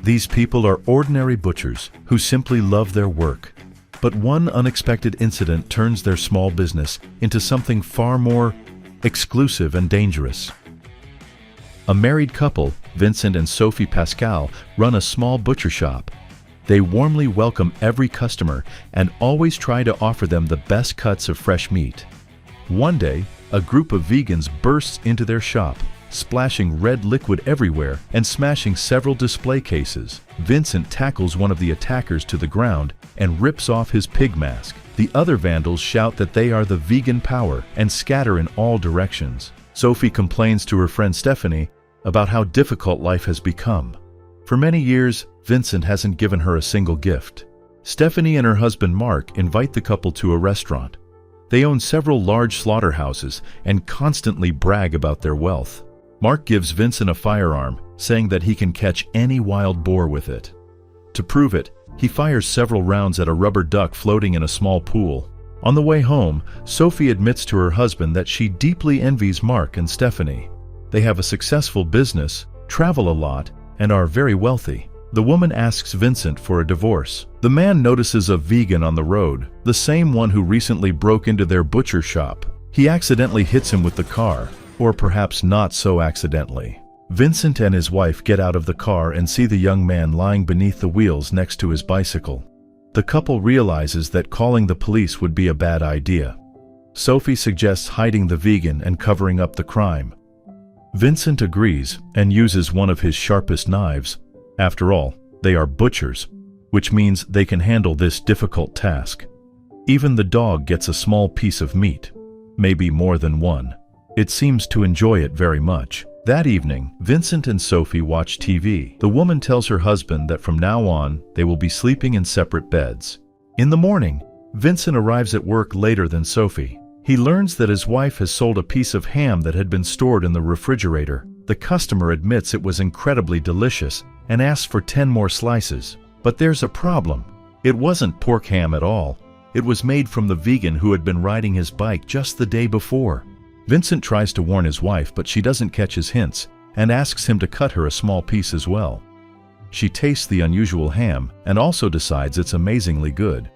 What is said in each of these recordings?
These people are ordinary butchers who simply love their work. But one unexpected incident turns their small business into something far more exclusive and dangerous. A married couple, Vincent and Sophie Pascal, run a small butcher shop. They warmly welcome every customer and always try to offer them the best cuts of fresh meat. One day, a group of vegans bursts into their shop, splashing red liquid everywhere and smashing several display cases. Vincent tackles one of the attackers to the ground and rips off his pig mask. The other vandals shout that they are the vegan power and scatter in all directions. Sophie complains to her friend Stephanie about how difficult life has become. For many years, Vincent hasn't given her a single gift. Stephanie and her husband Mark invite the couple to a restaurant. They own several large slaughterhouses and constantly brag about their wealth. Mark gives Vincent a firearm, saying that he can catch any wild boar with it. To prove it, he fires several rounds at a rubber duck floating in a small pool. On the way home, Sophie admits to her husband that she deeply envies Mark and Stephanie. They have a successful business, travel a lot, and are very wealthy. The woman asks Vincent for a divorce. The man notices a vegan on the road, the same one who recently broke into their butcher shop. He accidentally hits him with the car, or perhaps not so accidentally. Vincent and his wife get out of the car and see the young man lying beneath the wheels next to his bicycle. The couple realizes that calling the police would be a bad idea. Sophie suggests hiding the vegan and covering up the crime. Vincent agrees and uses one of his sharpest knives. After all, they are butchers, which means they can handle this difficult task. Even the dog gets a small piece of meat, maybe more than one. It seems to enjoy it very much. That evening, Vincent and Sophie watch TV. The woman tells her husband that from now on, they will be sleeping in separate beds. In the morning, Vincent arrives at work later than Sophie. He learns that his wife has sold a piece of ham that had been stored in the refrigerator. The customer admits it was incredibly delicious and asks for 10 more slices. But there's a problem. It wasn't pork ham at all. It was made from the vegan who had been riding his bike just the day before. Vincent tries to warn his wife, but she doesn't catch his hints and asks him to cut her a small piece as well. She tastes the unusual ham and also decides it's amazingly good.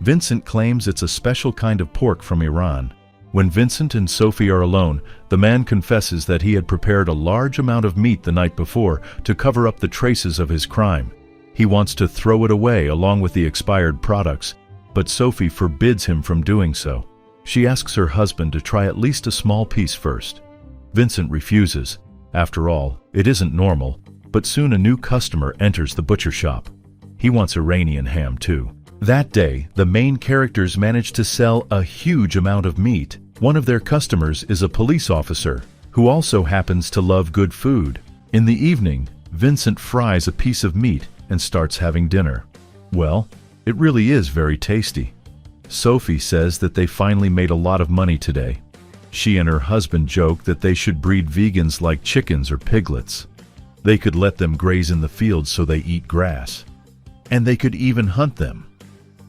Vincent claims it's a special kind of pork from Iran. When Vincent and Sophie are alone, the man confesses that he had prepared a large amount of meat the night before to cover up the traces of his crime. He wants to throw it away along with the expired products, but Sophie forbids him from doing so. She asks her husband to try at least a small piece first. Vincent refuses. After all, it isn't normal, but soon a new customer enters the butcher shop. He wants Iranian ham too. That day, the main characters manage to sell a huge amount of meat. One of their customers is a police officer, who also happens to love good food. In the evening, Vincent fries a piece of meat and starts having dinner. Well, it really is very tasty. Sophie says that they finally made a lot of money today. She and her husband joke that they should breed vegans like chickens or piglets. They could let them graze in the fields so they eat grass. And they could even hunt them.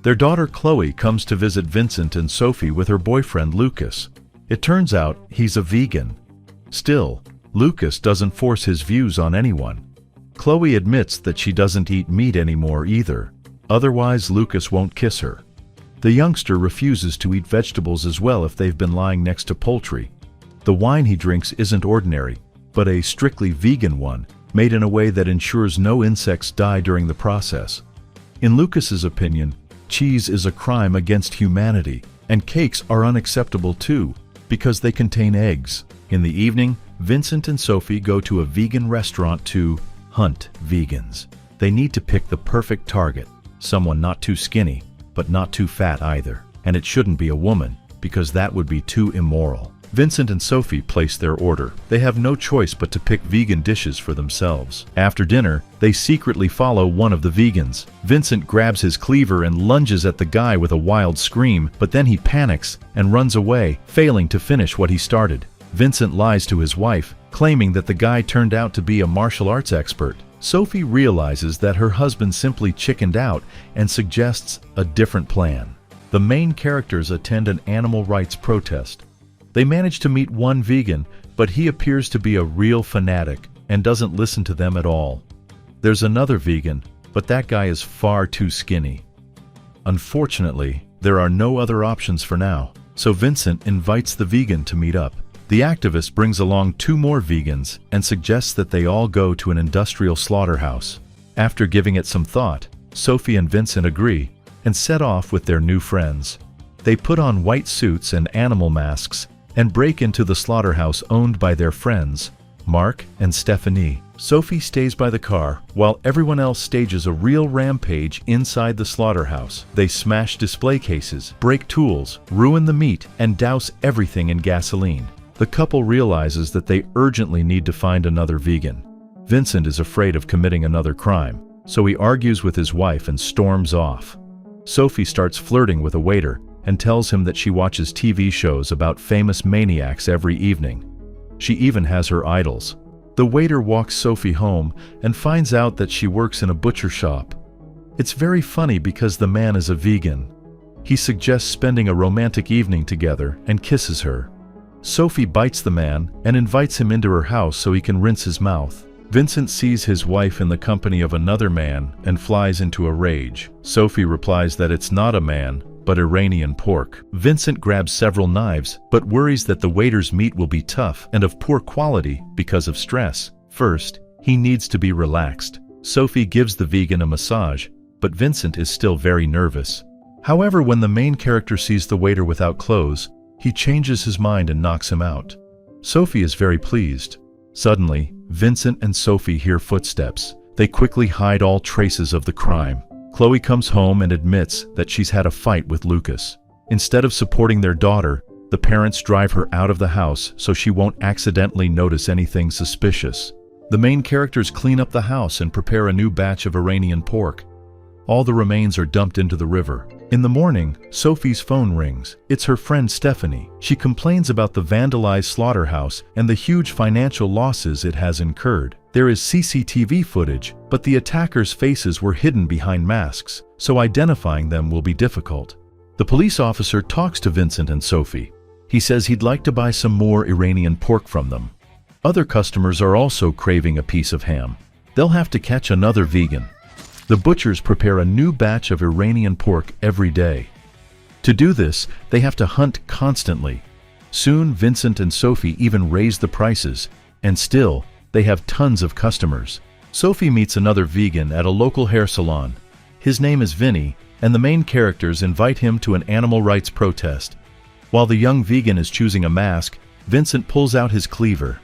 Their daughter Chloe comes to visit Vincent and Sophie with her boyfriend Lucas. It turns out he's a vegan. Still, Lucas doesn't force his views on anyone. Chloe admits that she doesn't eat meat anymore either. Otherwise, Lucas won't kiss her. The youngster refuses to eat vegetables as well if they've been lying next to poultry. The wine he drinks isn't ordinary, but a strictly vegan one, made in a way that ensures no insects die during the process. In Lucas's opinion, cheese is a crime against humanity, and cakes are unacceptable too, because they contain eggs. In the evening, Vincent and Sophie go to a vegan restaurant to hunt vegans. They need to pick the perfect target, someone not too skinny, but not too fat either. And it shouldn't be a woman, because that would be too immoral. Vincent and Sophie place their order. They have no choice but to pick vegan dishes for themselves. After dinner, they secretly follow one of the vegans. Vincent grabs his cleaver and lunges at the guy with a wild scream, but then he panics and runs away, failing to finish what he started. Vincent lies to his wife, claiming that the guy turned out to be a martial arts expert. Sophie realizes that her husband simply chickened out and suggests a different plan. The main characters attend an animal rights protest. They manage to meet one vegan, but he appears to be a real fanatic and doesn't listen to them at all. There's another vegan, but that guy is far too skinny. Unfortunately, there are no other options for now, so Vincent invites the vegan to meet up. The activist brings along 2 more vegans and suggests that they all go to an industrial slaughterhouse. After giving it some thought, Sophie and Vincent agree and set off with their new friends. They put on white suits and animal masks and break into the slaughterhouse owned by their friends, Mark and Stephanie. Sophie stays by the car while everyone else stages a real rampage inside the slaughterhouse. They smash display cases, break tools, ruin the meat, and douse everything in gasoline. The couple realizes that they urgently need to find another vegan. Vincent is afraid of committing another crime, so he argues with his wife and storms off. Sophie starts flirting with a waiter and tells him that she watches TV shows about famous maniacs every evening. She even has her idols. The waiter walks Sophie home and finds out that she works in a butcher shop. It's very funny because the man is a vegan. He suggests spending a romantic evening together and kisses her. Sophie bites the man and invites him into her house so he can rinse his mouth. Vincent sees his wife in the company of another man and flies into a rage. Sophie replies that it's not a man, but Iranian pork. Vincent grabs several knives, but worries that the waiter's meat will be tough and of poor quality because of stress. First, he needs to be relaxed. Sophie gives the vegan a massage, but Vincent is still very nervous. However, when the main character sees the waiter without clothes, he changes his mind and knocks him out. Sophie is very pleased. Suddenly, Vincent and Sophie hear footsteps. They quickly hide all traces of the crime. Chloe comes home and admits that she's had a fight with Lucas. Instead of supporting their daughter, the parents drive her out of the house so she won't accidentally notice anything suspicious. The main characters clean up the house and prepare a new batch of Iranian pork. All the remains are dumped into the river. In the morning, Sophie's phone rings. It's her friend Stephanie. She complains about the vandalized slaughterhouse and the huge financial losses it has incurred. There is CCTV footage, but the attackers' faces were hidden behind masks, so identifying them will be difficult. The police officer talks to Vincent and Sophie. He says he'd like to buy some more Iranian pork from them. Other customers are also craving a piece of ham. They'll have to catch another vegan. The butchers prepare a new batch of Iranian pork every day. To do this, they have to hunt constantly. Soon, Vincent and Sophie even raise the prices, and still, they have tons of customers. Sophie meets another vegan at a local hair salon. His name is Vinny, and the main characters invite him to an animal rights protest. While the young vegan is choosing a mask, Vincent pulls out his cleaver.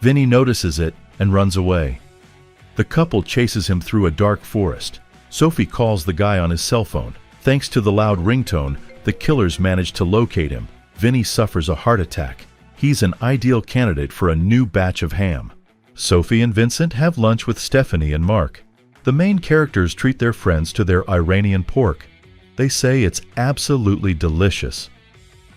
Vinny notices it and runs away. The couple chases him through a dark forest. Sophie calls the guy on his cell phone. Thanks to the loud ringtone, the killers manage to locate him. Vinny suffers a heart attack. He's an ideal candidate for a new batch of ham. Sophie and Vincent have lunch with Stephanie and Mark. The main characters treat their friends to their Iranian pork. They say it's absolutely delicious.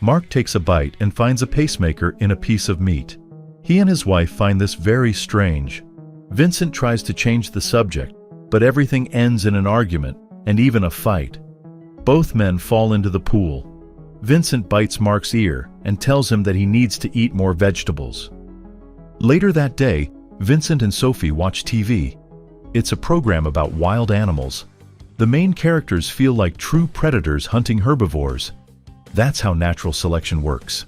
Mark takes a bite and finds a pacemaker in a piece of meat. He and his wife find this very strange. Vincent tries to change the subject, but everything ends in an argument and even a fight. Both men fall into the pool. Vincent bites Mark's ear and tells him that he needs to eat more vegetables. Later that day, Vincent and Sophie watch TV. It's a program about wild animals. The main characters feel like true predators hunting herbivores. That's how natural selection works.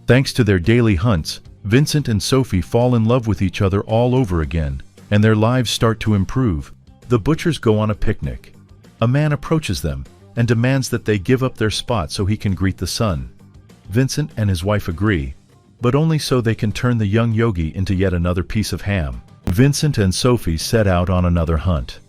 Thanks to their daily hunts, Vincent and Sophie fall in love with each other all over again, and their lives start to improve. The butchers go on a picnic. A man approaches them and demands that they give up their spot so he can greet the sun. Vincent and his wife agree, but only so they can turn the young yogi into yet another piece of ham. Vincent and Sophie set out on another hunt.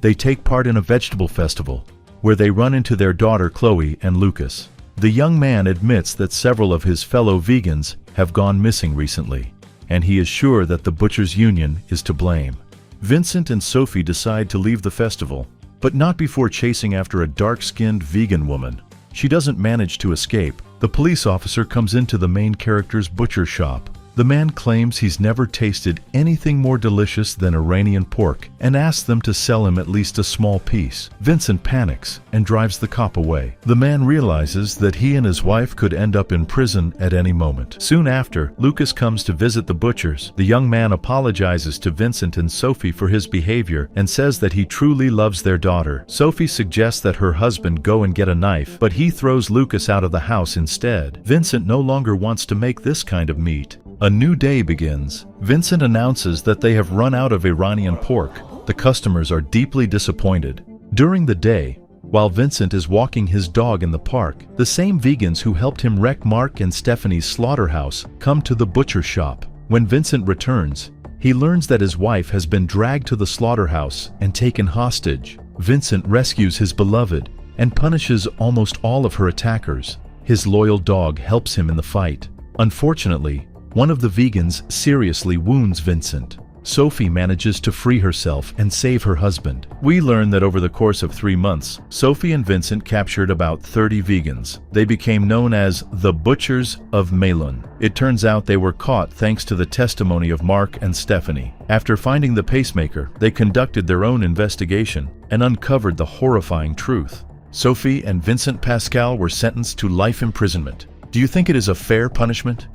They take part in a vegetable festival, where they run into their daughter Chloe and Lucas. The young man admits that several of his fellow vegans have gone missing recently, and he is sure that the Butchers' Union is to blame. Vincent and Sophie decide to leave the festival, but not before chasing after a dark-skinned vegan woman. She doesn't manage to escape. The police officer comes into the main character's butcher shop. The man claims he's never tasted anything more delicious than Iranian pork and asks them to sell him at least a small piece. Vincent panics and drives the cop away. The man realizes that he and his wife could end up in prison at any moment. Soon after, Lucas comes to visit the butchers. The young man apologizes to Vincent and Sophie for his behavior and says that he truly loves their daughter. Sophie suggests that her husband go and get a knife, but he throws Lucas out of the house instead. Vincent no longer wants to make this kind of meat. A new day begins. Vincent announces that they have run out of Iranian pork. The customers are deeply disappointed. During the day, while Vincent is walking his dog in the park, the same vegans who helped him wreck Mark and Stephanie's slaughterhouse come to the butcher shop. When Vincent returns, he learns that his wife has been dragged to the slaughterhouse and taken hostage. Vincent rescues his beloved and punishes almost all of her attackers. His loyal dog helps him in the fight. Unfortunately, one of the vegans seriously wounds Vincent. Sophie manages to free herself and save her husband. We learn that over the course of 3 months, Sophie and Vincent captured about 30 vegans. They became known as the Butchers of Melun. It turns out they were caught thanks to the testimony of Mark and Stephanie. After finding the pacemaker, they conducted their own investigation and uncovered the horrifying truth. Sophie and Vincent Pascal were sentenced to life imprisonment. Do you think it is a fair punishment?